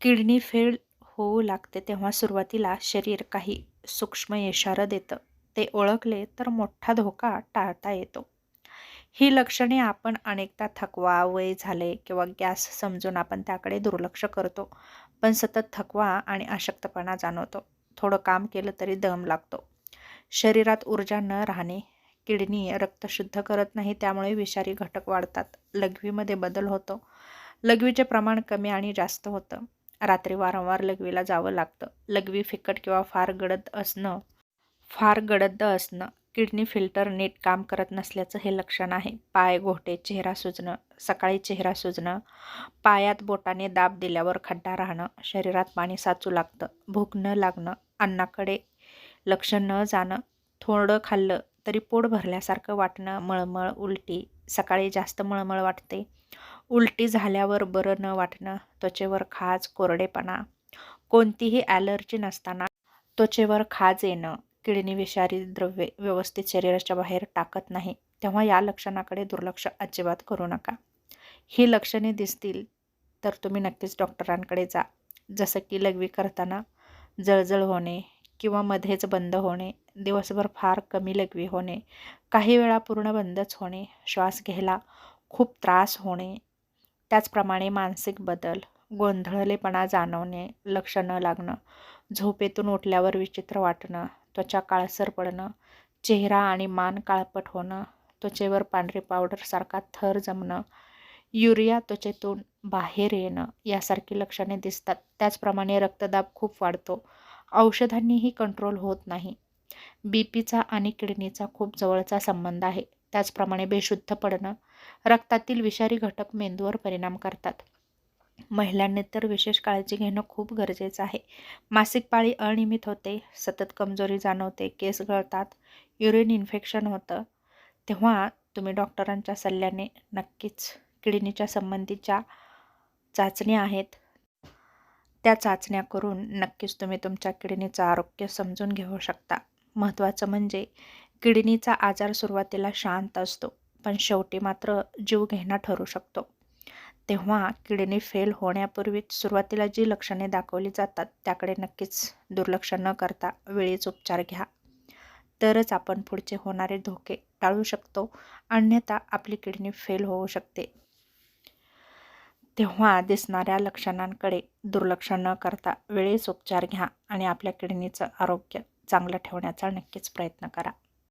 Kidney fail होऊ लागते तेव्हा सुरुवातीला शरीर काही सूक्ष्म इशारा देतं. ते ओळखले तर मोठा धोका टाळता येतो. ही लक्षणे आपण अनेकदा थकवा, वय झाले किंवा गॅस समजून आपण त्याकडे दुर्लक्ष करतो. पण सतत थकवा आणि अशक्तपणा जाणवतो. थोडं काम केलं तरी दम लागतो. शरीरात ऊर्जा न राहणे. किडनी रक्त शुद्ध करत नाही, त्यामुळे विषारी घटक वाढतात. लघवीमध्ये बदल होतो. लघवीचे प्रमाण कमी आणि जास्त होतं. रात्री वारंवार लघवीला जावं लागतं. लघवी फिकट किंवा फार गडद असणं किडनी फिल्टर नीट काम करत नसल्याचं हे लक्षण आहे. पाय, घोटे, चेहरा सुजणं. सकाळी चेहरा सुजणं, पायात बोटाने दाब दिल्यावर खड्डा राहणं, शरीरात पाणी साचू लागतं, भूक न लागणं, अन्नाकडे लक्ष न जाणं, थोडं खाल्लं तरी पोट भरल्यासारखं वाटणं, मळमळ, उलटी. सकाळी जास्त मळमळ वाटते. उलटी झाल्यावर बरं न वाटणं, त्वचेवर खाज, कोरडेपणा. कोणतीही ॲलर्जी नसताना त्वचेवर खाज येणं. किडनी विषारी द्रव्ये व्यवस्थित शरीराच्या बाहेर टाकत नाही, तेव्हा या लक्षणाकडे दुर्लक्ष अजिबात करू नका. ही लक्षणे दिसतील तर तुम्ही नक्कीच डॉक्टरांकडे जा. जसं की लघवी करताना जळजळ होणे किंवा मध्येच बंद होणे, दिवसभर फार कमी लघवी होणे, काही वेळा पूर्ण बंदच होणे, श्वास घ्यायला खूप त्रास होणे. त्याचप्रमाणे मानसिक बदल, गोंधळलेपणा जाणवणे, लक्ष न लागणं, झोपेतून उठल्यावर विचित्र वाटणं, त्वचा काळसर पडणं, चेहरा आणि मान काळपट होणं, त्वचेवर पांढरे पावडरसारखा थर जमणं, युरिया त्वचेतून बाहेर येणं यासारखी लक्षणे दिसतात. त्याचप्रमाणे रक्तदाब खूप वाढतो. औषधांनीही कंट्रोल होत नाही. बीपीचा आणि किडनीचा खूप जवळचा संबंध आहे. त्याचप्रमाणे बेशुद्ध पडणं. रक्तातील विषारी घटक मेंदूवर परिणाम करतात. महिलांनी तर विशेष काळजी घेणं खूप गरजेचं आहे. मासिक पाळी अनियमित होते, सतत कमजोरी जाणवते, केस गळतात, युरिन इन्फेक्शन होतं, तेव्हा तुम्ही डॉक्टरांच्या सल्ल्याने नक्कीच किडनीच्या संबंधीच्या चाचण्या आहेत, त्या चाचण्या करून नक्कीच तुम्ही तुमच्या किडनीचं आरोग्य समजून घेऊ शकता. महत्त्वाचं म्हणजे किडनीचा आजार सुरुवातीला शांत असतो, पण शेवटी मात्र जीवघेणा ठरू शकतो. तेव्हा किडनी फेल होण्यापूर्वीच सुरुवातीला जी लक्षणे दाखवली जातात त्याकडे नक्कीच दुर्लक्ष न करता वेळीच उपचार घ्या. तरच आपण पुढचे होणारे धोके टाळू शकतो. अन्यथा आपली किडनी फेल होऊ शकते. तेव्हा दिसणाऱ्या लक्षणांकडे दुर्लक्ष न करता वेळीच उपचार घ्या आणि आपल्या किडनीचं आरोग्य चांगलं ठेवण्याचा नक्कीच प्रयत्न करा.